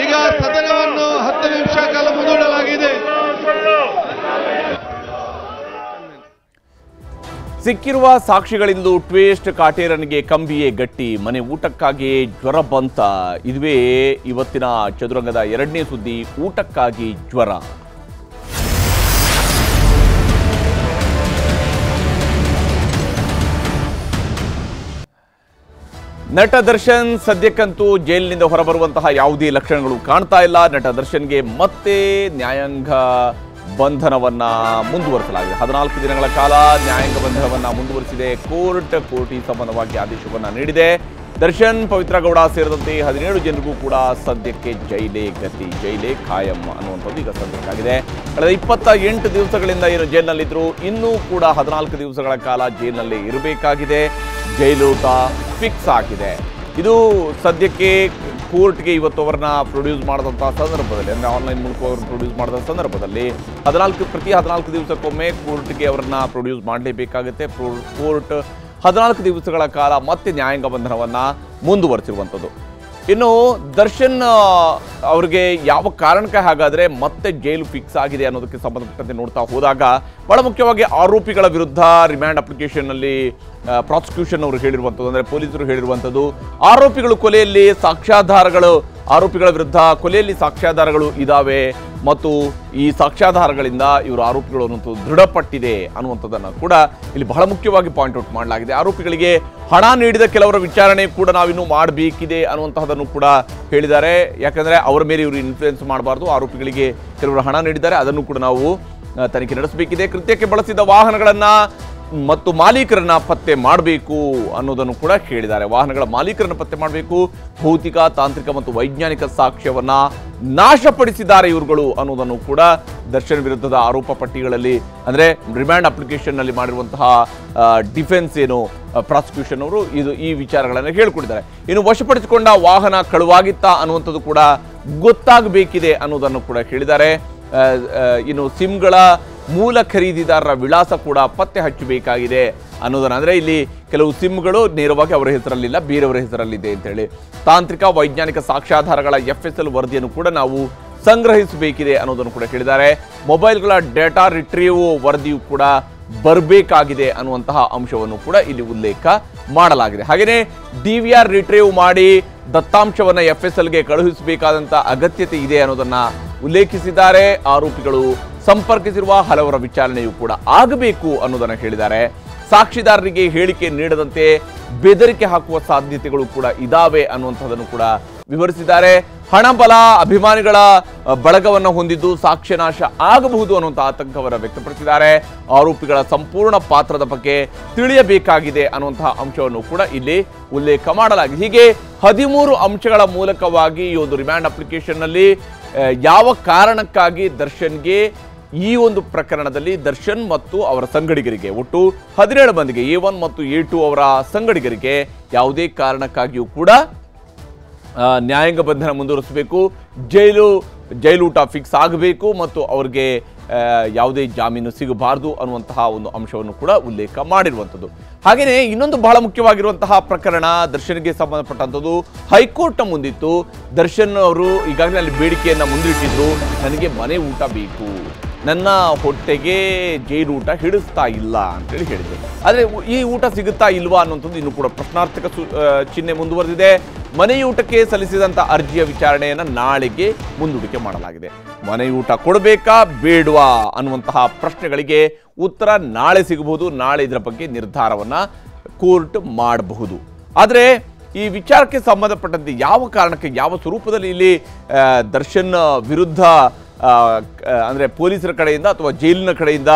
ಈಗ ಸದನವನ್ನು 10 ನಿಮಿಷ ಕಾಲ ಮುಂದೂಡಲಾಗಿದೆ. ಸಿಕ್ಕಿರುವ ಸಾಕ್ಷಿಗಳಿಂದ ಟ್ವೇಸ್ಟ್ ಕಾಟೇರನಿಗೆ ಕಂಬಿಯೇ ಗಟ್ಟಿ, ಮನೆ ಊಟಕ್ಕಾಗಿ ಜ್ವರ ಬಂತ. ಇದುವೇ ಇವತ್ತಿನ ಚದುರಂಗದ 2ನೇ ಸುದ್ದಿ, ಊಟಕ್ಕಾಗಿ ಜ್ವರ. ನಟ ದರ್ಶನ್ ಸದ್ಯಕ್ಕಂತೂ ಜೈಲಿನಿಂದ ಹೊರಬರುವಂತಹ ಯಾವುದೇ ಲಕ್ಷಣಗಳು ಕಾಣ್ತಾ ಇಲ್ಲ. ನಟ ದರ್ಶನ್ಗೆ ಮತ್ತೆ ನ್ಯಾಯಾಂಗ ಬಂಧನವನ್ನ ಮುಂದುವರಿಸಲಾಗಿದೆ. 14 ದಿನಗಳ ಕಾಲ ನ್ಯಾಯಾಂಗ ಬಂಧನವನ್ನ ಮುಂದುವರಿಸಿದೆ ಕೋರ್ಟ್ ಈ ಸಂಬಂಧವಾಗಿ ಆದೇಶವನ್ನ ನೀಡಿದೆ. ದರ್ಶನ್, ಪವಿತ್ರ ಗೌಡ ಸೇರಿದಂತೆ 17 ಜನರಿಗೂ ಕೂಡ ಸದ್ಯಕ್ಕೆ ಜೈಲೇ ಗತಿ, ಜೈಲೇ ಖಾಯಂ ಅನ್ನುವಂಥದ್ದು ಈಗ ಸದ್ಯಕ್ಕಾಗಿದೆ. ಕಳೆದ 28 ದಿವಸಗಳಿಂದ ಏನು ಜೈಲಿನಲ್ಲಿದ್ದರು, ಇನ್ನೂ ಕೂಡ 14 ದಿವಸಗಳ ಕಾಲ ಜೈಲಿನಲ್ಲೇ ಇರಬೇಕಾಗಿದೆ. ಜೈಲೂಟ ಫಿಕ್ಸ್ ಆಗಿದೆ. ಇದು ಸದ್ಯಕ್ಕೆ ಕೋರ್ಟ್ಗೆ ಇವತ್ತು ಅವರನ್ನ ಪ್ರೊಡ್ಯೂಸ್ ಮಾಡಿದಂತಹ ಸಂದರ್ಭದಲ್ಲಿ, ಅಂದರೆ ಆನ್ಲೈನ್ ಮೂಲಕ ಅವರನ್ನು ಪ್ರೊಡ್ಯೂಸ್ ಮಾಡಿದ ಸಂದರ್ಭದಲ್ಲಿ ಪ್ರತಿ 14 ದಿವಸಕ್ಕೊಮ್ಮೆ ಕೋರ್ಟ್ಗೆ ಅವರನ್ನ ಪ್ರೊಡ್ಯೂಸ್ ಮಾಡಲೇಬೇಕಾಗುತ್ತೆ. ಕೋರ್ಟ್ 14 ದಿವಸಗಳ ಕಾಲ ಮತ್ತೆ ನ್ಯಾಯಾಂಗ ಬಂಧನವನ್ನು ಮುಂದುವರಿಸಿರುವಂಥದ್ದು. ಇನ್ನು ದರ್ಶನ್ ಅವ್ರಿಗೆ ಯಾವ ಕಾರಣಕ್ಕೆ ಹಾಗಾದ್ರೆ ಮತ್ತೆ ಜೈಲು ಫಿಕ್ಸ್ ಆಗಿದೆ ಅನ್ನೋದಕ್ಕೆ ಸಂಬಂಧಪಟ್ಟಂತೆ ನೋಡ್ತಾ ಹೋದಾಗ ಬಹಳ ಮುಖ್ಯವಾಗಿ ಆರೋಪಿಗಳ ವಿರುದ್ಧ ರಿಮ್ಯಾಂಡ್ ಅಪ್ಲಿಕೇಶನ್ ನಲ್ಲಿ ಪ್ರಾಸಿಕ್ಯೂಷನ್ ಅವರು ಹೇಳಿರುವಂಥದ್ದು, ಅಂದ್ರೆ ಪೊಲೀಸರು ಹೇಳಿರುವಂಥದ್ದು, ಆರೋಪಿಗಳು ಕೊಲೆಯಲ್ಲಿ ಸಾಕ್ಷ್ಯಾಧಾರಗಳು, ಆರೋಪಿಗಳ ವಿರುದ್ಧ ಕೊಲೆಯಲ್ಲಿ ಸಾಕ್ಷ್ಯಾಧಾರಗಳು ಇದಾವೆ ಮತ್ತು ಈ ಸಾಕ್ಷ್ಯಾಧಾರಗಳಿಂದ ಇವರು ಆರೋಪಿಗಳು ಅನ್ನುವಂಥದ್ದು ದೃಢಪಟ್ಟಿದೆ ಅನ್ನುವಂಥದ್ದನ್ನು ಕೂಡ ಇಲ್ಲಿ ಬಹಳ ಮುಖ್ಯವಾಗಿ ಪಾಯಿಂಟ್ ಔಟ್ ಮಾಡಲಾಗಿದೆ. ಆರೋಪಿಗಳಿಗೆ ಹಣ ನೀಡಿದ ಕೆಲವರ ವಿಚಾರಣೆ ಕೂಡ ನಾವಿನ್ನೂ ಮಾಡಬೇಕಿದೆ ಅನ್ನುವಂತಹದನ್ನು ಕೂಡ ಹೇಳಿದ್ದಾರೆ. ಯಾಕಂದ್ರೆ ಅವರ ಮೇಲೆ ಇವರು ಇನ್ಫ್ಲುಯೆನ್ಸ್ ಮಾಡಬಾರ್ದು, ಆರೋಪಿಗಳಿಗೆ ಕೆಲವರು ಹಣ ನೀಡಿದ್ದಾರೆ, ಅದನ್ನು ಕೂಡ ನಾವು ತನಿಖೆ ನಡೆಸಬೇಕಿದೆ. ಕೃತ್ಯಕ್ಕೆ ಬಳಸಿದ ವಾಹನಗಳನ್ನ ಮತ್ತು ಮಾಲೀಕರನ್ನ ಪತ್ತೆ ಮಾಡಬೇಕು ಅನ್ನೋದನ್ನು ಕೂಡ ಹೇಳಿದ್ದಾರೆ. ವಾಹನಗಳ ಮಾಲೀಕರನ್ನ ಪತ್ತೆ ಮಾಡಬೇಕು, ಭೌತಿಕ, ತಾಂತ್ರಿಕ ಮತ್ತು ವೈಜ್ಞಾನಿಕ ಸಾಕ್ಷ್ಯವನ್ನ ನಾಶಪಡಿಸಿದ್ದಾರೆ ಇವುಗಳು ಅನ್ನೋದನ್ನು ಕೂಡ ದರ್ಶನ್ ವಿರುದ್ಧದ ಆರೋಪ ಪಟ್ಟಿಗಳಲ್ಲಿ, ಅಂದ್ರೆ ರಿಮ್ಯಾಂಡ್ ಅಪ್ಲಿಕೇಶನ್ ನಲ್ಲಿ ಮಾಡಿರುವಂತಹ ಡಿಫೆನ್ಸ್ ಏನು ಪ್ರಾಸಿಕ್ಯೂಷನ್ ಅವರು ಈ ವಿಚಾರಗಳನ್ನು ಹೇಳಿಕೊಟ್ಟಿದ್ದಾರೆ. ಇನ್ನು ವಶಪಡಿಸಿಕೊಂಡ ವಾಹನ ಕಳುವಾಗಿತ್ತಾ ಅನ್ನುವಂಥದ್ದು ಕೂಡ ಗೊತ್ತಾಗಬೇಕಿದೆ ಅನ್ನೋದನ್ನು ಕೂಡ ಹೇಳಿದ್ದಾರೆ. ಇನ್ನು ಸಿಮ್ಗಳ ಮೂಲ ಖರೀದಿದಾರರ ವಿಳಾಸ ಕೂಡ ಪತ್ತೆ ಹಚ್ಚಬೇಕಾಗಿದೆ ಅನ್ನೋದನ್ನ, ಅಂದ್ರೆ ಇಲ್ಲಿ ಕೆಲವು ಸಿಮ್ಗಳು ನೇರವಾಗಿ ಅವರ ಹೆಸರಲ್ಲಿಲ್ಲ, ಬೇರೆಯವರ ಹೆಸರಲ್ಲಿದೆ ಅಂತ ಹೇಳಿ. ತಾಂತ್ರಿಕ ವೈಜ್ಞಾನಿಕ ಸಾಕ್ಷ್ಯಾಧಾರಗಳ FSL ವರದಿಯನ್ನು ಕೂಡ ನಾವು ಸಂಗ್ರಹಿಸಬೇಕಿದೆ ಅನ್ನೋದನ್ನು ಕೂಡ ಹೇಳಿದ್ದಾರೆ. ಮೊಬೈಲ್ಗಳ ಡೇಟಾ ರಿಟ್ರೀವ್ ವರದಿಯು ಕೂಡ ಬರಬೇಕಾಗಿದೆ ಅನ್ನುವಂತಹ ಅಂಶವನ್ನು ಕೂಡ ಇಲ್ಲಿ ಉಲ್ಲೇಖ ಮಾಡಲಾಗಿದೆ. ಹಾಗೆಯೇ DVR ರಿಟ್ರೀವ್ ಮಾಡಿ ದತ್ತಾಂಶವನ್ನ FSLಗೆ ಕಳುಹಿಸಬೇಕಾದಂತ ಅಗತ್ಯತೆ ಇದೆ ಅನ್ನೋದನ್ನ ಉಲ್ಲೇಖಿಸಿದ್ದಾರೆ. ಆರೋಪಿಗಳು ಸಂಪರ್ಕಿಸಿರುವ ಹಲವರ ವಿಚಾರಣೆಯೂ ಕೂಡ ಆಗಬೇಕು ಅನ್ನೋದನ್ನು ಹೇಳಿದ್ದಾರೆ. ಸಾಕ್ಷಿದಾರರಿಗೆ ಹೇಳಿಕೆ ನೀಡದಂತೆ ಬೆದರಿಕೆ ಹಾಕುವ ಸಾಧ್ಯತೆಗಳು ಕೂಡ ಇದಾವೆ ಅನ್ನುವಂಥದ್ದನ್ನು ಕೂಡ ವಿವರಿಸಿದ್ದಾರೆ. ಹಣಬಲ, ಅಭಿಮಾನಿಗಳ ಬಳಗವನ್ನು ಹೊಂದಿದ್ದು ಸಾಕ್ಷ್ಯನಾಶ ಆಗಬಹುದು ಅನ್ನುವಂಥ ಆತಂಕವನ್ನು ವ್ಯಕ್ತಪಡಿಸಿದ್ದಾರೆ. ಆರೋಪಿಗಳ ಸಂಪೂರ್ಣ ಪಾತ್ರದ ಬಗ್ಗೆ ತಿಳಿಯಬೇಕಾಗಿದೆ ಅನ್ನುವಂತಹ ಅಂಶವನ್ನು ಕೂಡ ಇಲ್ಲಿ ಉಲ್ಲೇಖ ಮಾಡಲಾಗಿದೆ. ಹೀಗೆ 13 ಅಂಶಗಳ ಮೂಲಕವಾಗಿ ಈ ಒಂದು ರಿಮ್ಯಾಂಡ್ ಅಪ್ಲಿಕೇಶನ್ ನಲ್ಲಿ ಯಾವ ಕಾರಣಕ್ಕಾಗಿ ದರ್ಶನ್ಗೆ ಈ ಒಂದು ಪ್ರಕರಣದಲ್ಲಿ ದರ್ಶನ್ ಮತ್ತು ಅವರ ಸಂಗಡಿಗರಿಗೆ ಒಟ್ಟು 17 ಮಂದಿಗೆ A1 ಮತ್ತು A2 ಅವರ ಸಂಗಡಿಗರಿಗೆ ಯಾವುದೇ ಕಾರಣಕ್ಕಾಗಿಯೂ ಕೂಡ ನ್ಯಾಯಾಂಗ ಬಂಧನ ಮುಂದುವರಿಸಬೇಕು, ಜೈಲೂಟ ಫಿಕ್ಸ್ ಆಗಬೇಕು ಮತ್ತು ಅವ್ರಿಗೆ ಯಾವುದೇ ಜಾಮೀನು ಸಿಗಬಾರದು ಅನ್ನುವಂತಹ ಒಂದು ಅಂಶವನ್ನು ಕೂಡ ಉಲ್ಲೇಖ ಮಾಡಿರುವಂಥದ್ದು. ಹಾಗೆಯೇ ಇನ್ನೊಂದು ಬಹಳ ಮುಖ್ಯವಾಗಿರುವಂತಹ ಪ್ರಕರಣ ದರ್ಶನ್ಗೆ ಸಂಬಂಧಪಟ್ಟಂಥದ್ದು ಹೈಕೋರ್ಟ್ನ ಮುಂದಿತ್ತು. ದರ್ಶನ್ ಅವರು ಈಗಾಗಲೇ ಅಲ್ಲಿ ಬೇಡಿಕೆಯನ್ನು ಮುಂದಿಟ್ಟಿದ್ರು, ನನಗೆ ಮನೆ ಊಟ ಬೇಕು, ನನ್ನ ಹೊಟ್ಟೆಗೆ ಜೈಲೂಟ ಹಿಡಿಸ್ತಾ ಇಲ್ಲ ಅಂತೇಳಿ ಹೇಳಿದ್ರು. ಆದರೆ ಈ ಊಟ ಸಿಗುತ್ತಾ ಇಲ್ವಾ ಅನ್ನುವಂಥದ್ದು ಇನ್ನೂ ಕೂಡ ಪ್ರಶ್ನಾರ್ಥಕ ಚಿಹ್ನೆ ಮುಂದುವರೆದಿದೆ. ಮನೆಯೂಟಕ್ಕೆ ಸಲ್ಲಿಸಿದಂಥ ಅರ್ಜಿಯ ವಿಚಾರಣೆಯನ್ನು ನಾಳೆಗೆ ಮುಂದೂಡಿಕೆ ಮಾಡಲಾಗಿದೆ. ಮನೆಯೂಟ ಕೊಡಬೇಕಾ ಬೇಡವಾ ಅನ್ನುವಂತಹ ಪ್ರಶ್ನೆಗಳಿಗೆ ಉತ್ತರ ನಾಳೆ ಸಿಗಬಹುದು. ನಾಳೆ ಇದರ ಬಗ್ಗೆ ನಿರ್ಧಾರವನ್ನ ಕೋರ್ಟ್ ಮಾಡಬಹುದು. ಆದರೆ ಈ ವಿಚಾರಕ್ಕೆ ಸಂಬಂಧಪಟ್ಟಂತೆ ಯಾವ ಕಾರಣಕ್ಕೆ, ಯಾವ ಸ್ವರೂಪದಲ್ಲಿ ಇಲ್ಲಿ ದರ್ಶನ್ ವಿರುದ್ಧ ಅಂದರೆ ಪೊಲೀಸರ ಕಡೆಯಿಂದ ಅಥವಾ ಜೈಲಿನ ಕಡೆಯಿಂದ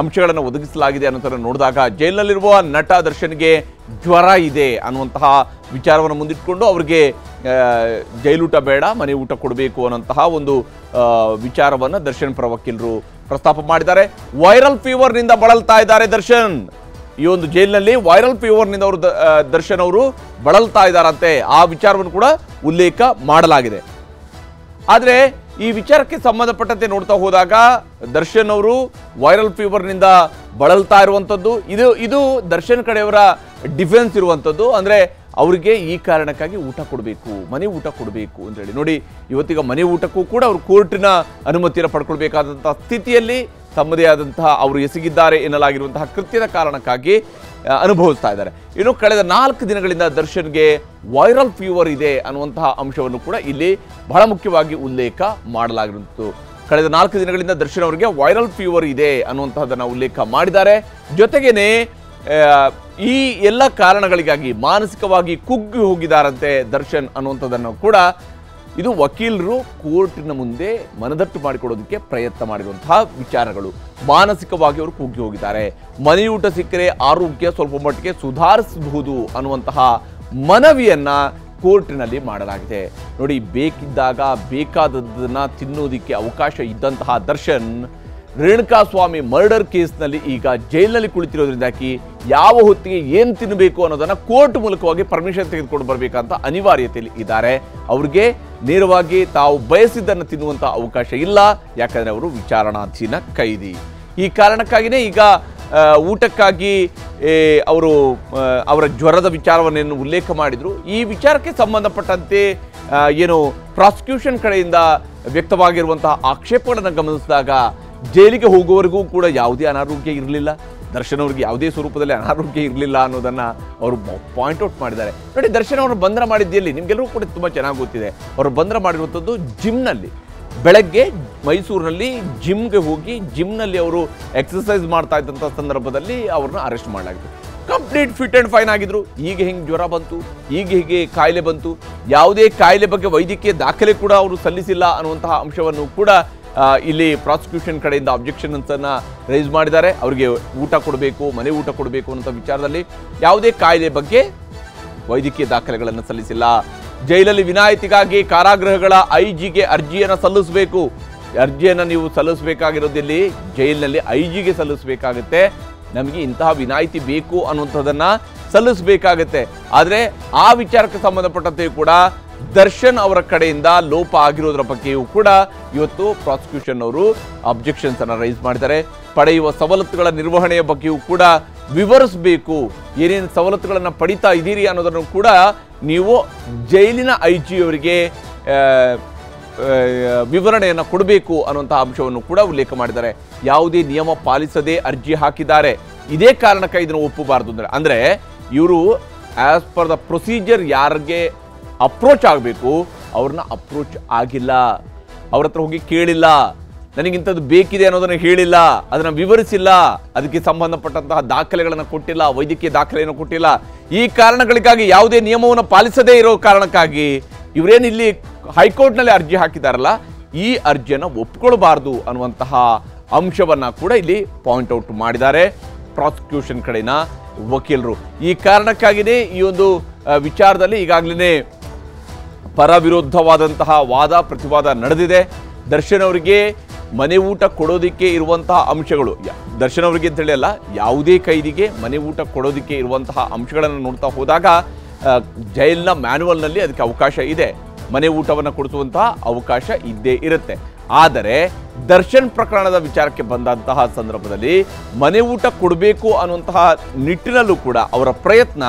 ಅಂಶಗಳನ್ನು ಒದಗಿಸಲಾಗಿದೆ ಅನ್ನೋದನ್ನು ನೋಡಿದಾಗ ಜೈಲಿನಲ್ಲಿರುವ ನಟ ದರ್ಶನ್ಗೆ ಜ್ವರ ಇದೆ ಅನ್ನುವಂತಹ ವಿಚಾರವನ್ನು ಮುಂದಿಟ್ಕೊಂಡು ಅವ್ರಿಗೆ ಜೈಲೂಟ ಬೇಡ, ಮನೆ ಊಟ ಕೊಡಬೇಕು ಅನ್ನೋಂತಹ ಒಂದು ವಿಚಾರವನ್ನು ದರ್ಶನ್ ಪರ ವಕೀಲರು ಪ್ರಸ್ತಾಪ ಮಾಡಿದ್ದಾರೆ. ವೈರಲ್ ಫೀವರ್ನಿಂದ ಬಳಲ್ತಾ ಇದ್ದಾರೆ ದರ್ಶನ್. ಈ ಒಂದು ಜೈಲಿನಲ್ಲಿ ವೈರಲ್ ಫೀವರ್ನಿಂದ ಅವರು ದರ್ಶನ್ ಅವರು ಬಳಲ್ತಾ ಇದ್ದಾರಂತೆ. ಆ ವಿಚಾರವನ್ನು ಕೂಡ ಉಲ್ಲೇಖ ಮಾಡಲಾಗಿದೆ. ಆದರೆ ಈ ವಿಚಾರಕ್ಕೆ ಸಂಬಂಧಪಟ್ಟಂತೆ ನೋಡ್ತಾ ಹೋದಾಗ ದರ್ಶನ್ ಅವರು ವೈರಲ್ ಫೀವರ್ನಿಂದ ಬಳಲ್ತಾ ಇರುವಂಥದ್ದು, ಇದು ದರ್ಶನ್ ಕಡೆಯವರ ಡಿಫೆನ್ಸ್ ಇರುವಂಥದ್ದು. ಅಂದರೆ ಅವರಿಗೆ ಈ ಕಾರಣಕ್ಕಾಗಿ ಊಟ ಕೊಡಬೇಕು, ಮನೆ ಊಟ ಕೊಡಬೇಕು ಅಂತ ಹೇಳಿ. ನೋಡಿ, ಇವತ್ತಿಗ ಮನೆ ಊಟಕ್ಕೂ ಕೂಡ ಅವರು ಕೋರ್ಟಿನ ಅನುಮತಿಯನ್ನು ಪಡ್ಕೊಳ್ಬೇಕಾದಂತಹ ಸ್ಥಿತಿಯಲ್ಲಿ ತಮ್ಮದೇ ಆದಂತಹ ಅವರು ಎಸಗಿದ್ದಾರೆ ಎನ್ನಲಾಗಿರುವಂತಹ ಕೃತ್ಯದ ಕಾರಣಕ್ಕಾಗಿ ಅನುಭವಿಸ್ತಾ ಇದ್ದಾರೆ. ಇನ್ನು ಕಳೆದ 4 ದಿನಗಳಿಂದ ದರ್ಶನ್ಗೆ ವೈರಲ್ ಫೀವರ್ ಇದೆ ಅನ್ನುವಂತಹ ಅಂಶವನ್ನು ಕೂಡ ಇಲ್ಲಿ ಬಹಳ ಮುಖ್ಯವಾಗಿ ಉಲ್ಲೇಖ ಮಾಡಲಾಗಿರುವಂಥದ್ದು. ಕಳೆದ 4 ದಿನಗಳಿಂದ ದರ್ಶನ್ ಅವರಿಗೆ ವೈರಲ್ ಫೀವರ್ ಇದೆ ಅನ್ನುವಂತಹದನ್ನು ಉಲ್ಲೇಖ ಮಾಡಿದ್ದಾರೆ. ಜೊತೆಗೇನೆ ಈ ಎಲ್ಲ ಕಾರಣಗಳಿಗಾಗಿ ಮಾನಸಿಕವಾಗಿ ಕುಗ್ಗಿ ಹೋಗಿದ್ದಾರಂತೆ ದರ್ಶನ್ ಅನ್ನುವಂಥದ್ದನ್ನು ಕೂಡ ಇದು ವಕೀಲರು ಕೋರ್ಟಿನ ಮುಂದೆ ಮನದಟ್ಟು ಮಾಡಿಕೊಡೋದಕ್ಕೆ ಪ್ರಯತ್ನ ಮಾಡಿರುವಂತಹ ವಿಚಾರಗಳು. ಮಾನಸಿಕವಾಗಿ ಅವರು ಕುಗ್ಗಿ ಹೋಗಿದ್ದಾರೆ, ಮನೆಯೂಟ ಸಿಕ್ಕರೆ ಆರೋಗ್ಯ ಸ್ವಲ್ಪ ಮಟ್ಟಿಗೆ ಸುಧಾರಿಸಬಹುದು ಅನ್ನುವಂತಹ ಮನವಿಯನ್ನ ಕೋರ್ಟಿನಲ್ಲಿ ಮಾಡಲಾಗಿದೆ. ನೋಡಿ, ಬೇಕಿದ್ದಾಗ ಬೇಕಾದದ್ದನ್ನ ತಿನ್ನೋದಿಕ್ಕೆ ಅವಕಾಶ ಇದ್ದಂತಹ ದರ್ಶನ್ ರೇಣುಕಾಸ್ವಾಮಿ ಮರ್ಡರ್ ಕೇಸ್ನಲ್ಲಿ ಈಗ ಜೈಲಿನಲ್ಲಿ ಕುಳಿತಿರೋದ್ರಿಂದಾಗಿ ಯಾವ ಹೊತ್ತಿಗೆ ಏನು ತಿನ್ನಬೇಕು ಅನ್ನೋದನ್ನ ಕೋರ್ಟ್ ಮೂಲಕವಾಗಿ ಪರ್ಮಿಷನ್ ತೆಗೆದುಕೊಂಡು ಬರಬೇಕಂತ ಅನಿವಾರ್ಯತೆಯಲ್ಲಿ ಇದ್ದಾರೆ. ಅವ್ರಿಗೆ ನೇರವಾಗಿ ತಾವು ಬಯಸಿದ್ದನ್ನು ತಿನ್ನುವಂಥ ಅವಕಾಶ ಇಲ್ಲ, ಯಾಕಂದ್ರೆ ಅವರು ವಿಚಾರಣಾಧೀನ ಕೈದಿ. ಈ ಕಾರಣಕ್ಕಾಗಿಯೇ ಈಗ ಊಟಕ್ಕಾಗಿ ಅವರು ಅವರ ಜ್ವರದ ವಿಚಾರವನ್ನೇನು ಉಲ್ಲೇಖ ಮಾಡಿದರು. ಈ ವಿಚಾರಕ್ಕೆ ಸಂಬಂಧಪಟ್ಟಂತೆ ಏನು ಪ್ರಾಸಿಕ್ಯೂಷನ್ ಕಡೆಯಿಂದ ವ್ಯಕ್ತವಾಗಿರುವಂತಹ ಆಕ್ಷೇಪಗಳನ್ನು ಗಮನಿಸಿದಾಗ ಜೈಲಿಗೆ ಹೋಗುವವರೆಗೂ ಕೂಡ ಯಾವುದೇ ಅನಾರೋಗ್ಯ ಇರಲಿಲ್ಲ, ದರ್ಶನ್ ಅವರಿಗೆ ಯಾವುದೇ ಸ್ವರೂಪದಲ್ಲಿ ಅನಾರೋಗ್ಯ ಇರಲಿಲ್ಲ ಅನ್ನೋದನ್ನು ಅವರು ಪಾಯಿಂಟ್ ಔಟ್ ಮಾಡಿದ್ದಾರೆ. ನೋಡಿ, ದರ್ಶನ್ ಅವರು ಬಂಧನ ಮಾಡಿದ್ದೆಲ್ಲಿ ನಿಮಗೆಲ್ಲರೂ ಕೂಡ ತುಂಬ ಚೆನ್ನಾಗಿ ಗೊತ್ತಿದೆ. ಅವರು ಬಂಧನ ಮಾಡಿರುವಂಥದ್ದು ಜಿಮ್ನಲ್ಲಿ. ಬೆಳಗ್ಗೆ ಮೈಸೂರಿನಲ್ಲಿ ಜಿಮ್ಗೆ ಹೋಗಿ ಜಿಮ್ನಲ್ಲಿ ಅವರು ಎಕ್ಸಸೈಸ್ ಮಾಡ್ತಾ ಇದ್ದಂಥ ಸಂದರ್ಭದಲ್ಲಿ ಅವ್ರನ್ನ ಅರೆಸ್ಟ್ ಮಾಡಲಾಗಿದೆ. ಕಂಪ್ಲೀಟ್ ಫಿಟ್ ಆ್ಯಂಡ್ ಫೈನ್ ಆಗಿದ್ರು. ಈಗ ಹೆಂಗೆ ಜ್ವರ ಬಂತು, ಈಗ ಹೀಗೆ ಕಾಯಿಲೆ ಬಂತು, ಯಾವುದೇ ಕಾಯಿಲೆ ಬಗ್ಗೆ ವೈದ್ಯಕೀಯ ದಾಖಲೆ ಕೂಡ ಅವರು ಸಲ್ಲಿಸಿಲ್ಲ ಅನ್ನುವಂತಹ ಅಂಶವನ್ನು ಕೂಡ ಇಲ್ಲಿ ಪ್ರಾಸಿಕ್ಯೂಷನ್ ಕಡೆಯಿಂದ ಅಬ್ಜೆಕ್ಷನ್ಸನ್ನು ರೈಸ್ ಮಾಡಿದ್ದಾರೆ. ಅವರಿಗೆ ಊಟ ಕೊಡಬೇಕು, ಮನೆ ಊಟ ಕೊಡಬೇಕು ಅನ್ನೋ ವಿಚಾರದಲ್ಲಿ ಯಾವುದೇ ಕಾಯಿಲೆ ಬಗ್ಗೆ ವೈದ್ಯಕೀಯ ದಾಖಲೆಗಳನ್ನು ಸಲ್ಲಿಸಿಲ್ಲ. ಜೈಲಲ್ಲಿ ವಿನಾಯಿತಿಗಾಗಿ ಕಾರಾಗೃಹಗಳ ಐಜಿಗೆ ಅರ್ಜಿಯನ್ನು ಸಲ್ಲಿಸಬೇಕು. ಅರ್ಜಿಯನ್ನು ನೀವು ಸಲ್ಲಿಸಬೇಕಾಗಿರೋದಲ್ಲಿ ಜೈಲಿನಲ್ಲಿ ಐಜಿಗೆ ಸಲ್ಲಿಸಬೇಕಾಗುತ್ತೆ. ನಮಗೆ ಇಂತಹ ವಿನಾಯಿತಿ ಬೇಕು ಅನ್ನುವಂಥದ್ದನ್ನು ಸಲ್ಲಿಸಬೇಕಾಗತ್ತೆ. ಆದರೆ ಆ ವಿಚಾರಕ್ಕೆ ಸಂಬಂಧಪಟ್ಟಂತೆ ಕೂಡ ದರ್ಶನ್ ಅವರ ಕಡೆಯಿಂದ ಲೋಪ ಆಗಿರೋದ್ರ ಬಗ್ಗೆಯೂ ಕೂಡ ಇವತ್ತು ಪ್ರಾಸಿಕ್ಯೂಷನ್ ಅವರು ಅಬ್ಜೆಕ್ಷನ್ಸ್ ಅನ್ನು ರೈಸ್ ಮಾಡಿದ್ದಾರೆ. ಪಡೆಯುವ ಸವಲತ್ತುಗಳ ನಿರ್ವಹಣೆಯ ಬಗ್ಗೆಯೂ ಕೂಡ ವಿವರಿಸಬೇಕು. ಏನೇನು ಸವಲತ್ತುಗಳನ್ನು ಪಡಿತಾ ಇದ್ದೀರಿ ಅನ್ನೋದನ್ನು ಕೂಡ ನೀವು ಜೈಲಿನ ಐಜಿಯವರಿಗೆ ವಿವರಣೆಯನ್ನು ಕೊಡಬೇಕು ಅನ್ನುವಂತಹ ಅಂಶವನ್ನು ಕೂಡ ಉಲ್ಲೇಖ ಮಾಡಿದ್ದಾರೆ. ಯಾವುದೇ ನಿಯಮ ಪಾಲಿಸದೆ ಅರ್ಜಿ ಹಾಕಿದ್ದಾರೆ. ಇದೇ ಕಾರಣಕ್ಕೆ ಇದನ್ನು ಒಪ್ಪಬಾರದು. ಅಂದರೆ ಇವರು ಆಸ್ ಪರ್ ದ ಪ್ರೊಸೀಜರ್ ಯಾರಿಗೆ ಅಪ್ರೋಚ್ ಆಗಬೇಕು ಅವ್ರನ್ನ ಅಪ್ರೋಚ್ ಆಗಿಲ್ಲ, ಅವ್ರ ಹತ್ರ ಹೋಗಿ ಕೇಳಿಲ್ಲ, ನನಗಿಂಥದ್ದು ಬೇಕಿದೆ ಅನ್ನೋದನ್ನು ಹೇಳಿಲ್ಲ, ಅದನ್ನು ವಿವರಿಸಿಲ್ಲ, ಅದಕ್ಕೆ ಸಂಬಂಧಪಟ್ಟಂತಹ ದಾಖಲೆಗಳನ್ನು ಕೊಟ್ಟಿಲ್ಲ, ವೈದ್ಯಕೀಯ ದಾಖಲೆಯನ್ನು ಕೊಟ್ಟಿಲ್ಲ. ಈ ಕಾರಣಗಳಿಗಾಗಿ ಯಾವುದೇ ನಿಯಮವನ್ನು ಪಾಲಿಸದೇ ಇರೋ ಕಾರಣಕ್ಕಾಗಿ ಇವರೇನು ಇಲ್ಲಿ ಹೈಕೋರ್ಟ್ನಲ್ಲಿ ಅರ್ಜಿ ಹಾಕಿದಾರಲ್ಲ, ಈ ಅರ್ಜಿಯನ್ನು ಒಪ್ಕೊಳ್ಬಾರ್ದು ಅನ್ನುವಂತಹ ಅಂಶವನ್ನು ಕೂಡ ಇಲ್ಲಿ ಪಾಯಿಂಟ್ ಔಟ್ ಮಾಡಿದ್ದಾರೆ ಪ್ರಾಸಿಕ್ಯೂಷನ್ ಕಡೆನ ವಕೀಲರು. ಈ ಕಾರಣಕ್ಕಾಗಿಯೇ ಈ ಒಂದು ವಿಚಾರದಲ್ಲಿ ಈಗಾಗಲೇ ಪರ ವಿರೋಧವಾದಂತಹ ವಾದ ಪ್ರತಿವಾದ ನಡೆದಿದೆ. ದರ್ಶನ್ ಅವರಿಗೆ ಮನೆ ಊಟ ಕೊಡೋದಕ್ಕೆ ಇರುವಂತಹ ಅಂಶಗಳು, ದರ್ಶನ್ ಅವರಿಗೆ ಅಂತ ಹೇಳಿ ಅಲ್ಲ, ಯಾವುದೇ ಕೈದಿಗೆ ಮನೆ ಊಟ ಕೊಡೋದಕ್ಕೆ ಇರುವಂತಹ ಅಂಶಗಳನ್ನು ನೋಡ್ತಾ ಹೋದಾಗ ಜೈಲಿನ ಮ್ಯಾನ್ಯುವಲ್ನಲ್ಲಿ ಅದಕ್ಕೆ ಅವಕಾಶ ಇದೆ, ಮನೆ ಊಟವನ್ನು ಕೊಡಿಸುವಂತಹ ಅವಕಾಶ ಇದ್ದೇ ಇರುತ್ತೆ. ಆದರೆ ದರ್ಶನ್ ಪ್ರಕರಣದ ವಿಚಾರಕ್ಕೆ ಬಂದಂತಹ ಸಂದರ್ಭದಲ್ಲಿ ಮನೆ ಊಟ ಕೊಡಬೇಕು ಅನ್ನುವಂತಹ ನಿಟ್ಟಿನಲ್ಲೂ ಕೂಡ ಅವರ ಪ್ರಯತ್ನ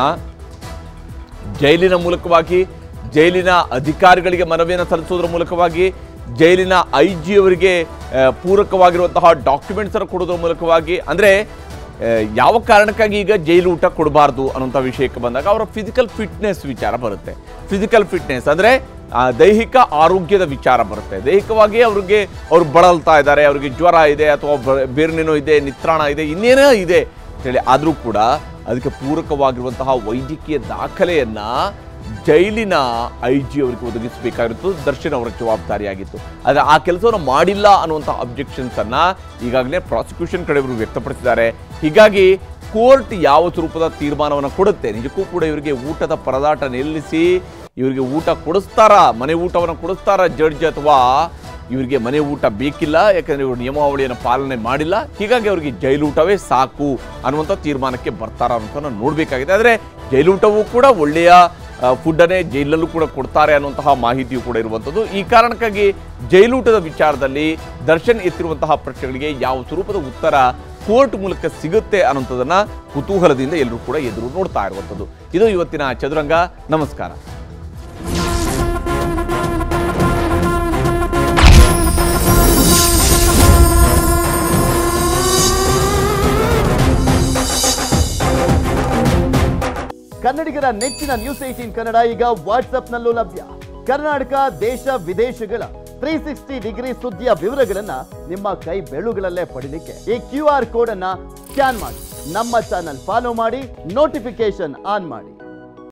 ಜೈಲಿನ ಮೂಲಕವಾಗಿ, ಜೈಲಿನ ಅಧಿಕಾರಿಗಳಿಗೆ ಮನವಿಯನ್ನು ಸಲ್ಲಿಸೋದ್ರ ಮೂಲಕವಾಗಿ, ಜೈಲಿನ ಐಜಿ ಅವರಿಗೆ ಪೂರಕವಾಗಿರುವಂತಹ ಡಾಕ್ಯುಮೆಂಟ್ಸ್ ಅನ್ನು ಕೊಡೋದ್ರ ಮೂಲಕವಾಗಿ, ಅಂದರೆ ಯಾವ ಕಾರಣಕ್ಕಾಗಿ ಈಗ ಜೈಲು ಊಟ ಕೊಡಬಾರ್ದು ಅನ್ನೋಂಥ ವಿಷಯಕ್ಕೆ ಬಂದಾಗ ಅವರ ಫಿಸಿಕಲ್ ಫಿಟ್ನೆಸ್ ವಿಚಾರ ಬರುತ್ತೆ. ಫಿಸಿಕಲ್ ಫಿಟ್ನೆಸ್ ಅಂದರೆ ದೈಹಿಕ ಆರೋಗ್ಯದ ವಿಚಾರ ಬರುತ್ತೆ. ದೈಹಿಕವಾಗಿ ಅವ್ರು ಬಳಲ್ತಾ ಇದ್ದಾರೆ, ಅವರಿಗೆ ಜ್ವರ ಇದೆ ಅಥವಾ ಬೇರೆನೇನೋ ಇದೆ, ನಿತ್ರಾಣ ಇದೆ, ಇನ್ನೇನೋ ಇದೆ ಅಂತೇಳಿ, ಆದರೂ ಕೂಡ ಅದಕ್ಕೆ ಪೂರಕವಾಗಿರುವಂತಹ ವೈದ್ಯಕೀಯ ದಾಖಲೆಯನ್ನು ಜೈಲಿನ ಐಜಿ ಅವರಿಗೆ ಒದಗಿಸಬೇಕಾಗಿತ್ತು. ದರ್ಶನ್ ಅವರ ಜವಾಬ್ದಾರಿಯಾಗಿತ್ತು. ಆದರೆ ಆ ಕೆಲಸವನ್ನು ಮಾಡಿಲ್ಲ ಅನ್ನುವಂಥ ಅಬ್ಜೆಕ್ಷನ್ಸನ್ನು ಈಗಾಗಲೇ ಪ್ರಾಸಿಕ್ಯೂಷನ್ ಕಡೆಯವರು ವ್ಯಕ್ತಪಡಿಸಿದ್ದಾರೆ. ಹೀಗಾಗಿ ಕೋರ್ಟ್ ಯಾವ ಸ್ವರೂಪದ ತೀರ್ಮಾನವನ್ನು ಕೊಡುತ್ತೆ, ನಿಜಕ್ಕೂ ಕೂಡ ಇವರಿಗೆ ಊಟದ ಪರದಾಟ ನಿಲ್ಲಿಸಿ ಇವರಿಗೆ ಊಟ ಕೊಡಿಸ್ತಾರಾ, ಮನೆ ಊಟವನ್ನು ಕೊಡಿಸ್ತಾರಾ ಜಡ್ಜ್, ಅಥವಾ ಇವರಿಗೆ ಮನೆ ಊಟ ಬೇಕಿಲ್ಲ ಯಾಕಂದರೆ ಇವರು ನಿಯಮಾವಳಿಯನ್ನು ಪಾಲನೆ ಮಾಡಿಲ್ಲ, ಹೀಗಾಗಿ ಅವರಿಗೆ ಜೈಲೂಟವೇ ಸಾಕು ಅನ್ನುವಂಥ ತೀರ್ಮಾನಕ್ಕೆ ಬರ್ತಾರಾ ಅಂತ ನೋಡಬೇಕಾಗಿದೆ. ಆದರೆ ಜೈಲೂಟವೂ ಕೂಡ ಒಳ್ಳೆಯ ಫುಡ್ಡನ್ನೇ ಜೈಲಲ್ಲೂ ಕೂಡ ಕೊಡ್ತಾರೆ ಅನ್ನುವಂತಹ ಮಾಹಿತಿಯೂ ಕೂಡ ಇರುವಂಥದ್ದು. ಈ ಕಾರಣಕ್ಕಾಗಿ ಜೈಲೂಟದ ವಿಚಾರದಲ್ಲಿ ದರ್ಶನ್ ಎತ್ತಿರುವಂತಹ ಪ್ರಶ್ನೆಗಳಿಗೆ ಯಾವ ಸ್ವರೂಪದ ಉತ್ತರ ಕೋರ್ಟ್ ಮೂಲಕ ಸಿಗುತ್ತೆ ಅನ್ನೋಂಥದ್ದನ್ನು ಕುತೂಹಲದಿಂದ ಎಲ್ಲರೂ ಕೂಡ ಎದುರು ನೋಡ್ತಾ ಇರುವಂಥದ್ದು. ಇದು ಇವತ್ತಿನ ಚದುರಂಗ. ನಮಸ್ಕಾರ. ಕನ್ನಡಿಗರ ನೆಚ್ಚಿನ ನ್ಯೂಸ್ 18 ಕನ್ನಡ ಈಗ ವಾಟ್ಸ್ಆಪ್ನಲ್ಲೂ ಲಭ್ಯ. ಕರ್ನಾಟಕ, ದೇಶ ವಿದೇಶಗಳ 360 ಡಿಗ್ರಿ ಸುದ್ದಿಯ ವಿವರಗಳನ್ನ ನಿಮ್ಮ ಕೈ ಬೆರಳುಗಳಲ್ಲೇ ಪಡಿಲಿಕ್ಕೆ ಈ QR ಕೋಡ್ ಅನ್ನ ಸ್ಕ್ಯಾನ್ ಮಾಡಿ, ನಮ್ಮ ಚಾನಲ್ ಫಾಲೋ ಮಾಡಿ, ನೋಟಿಫಿಕೇಶನ್ ಆನ್ ಮಾಡಿ.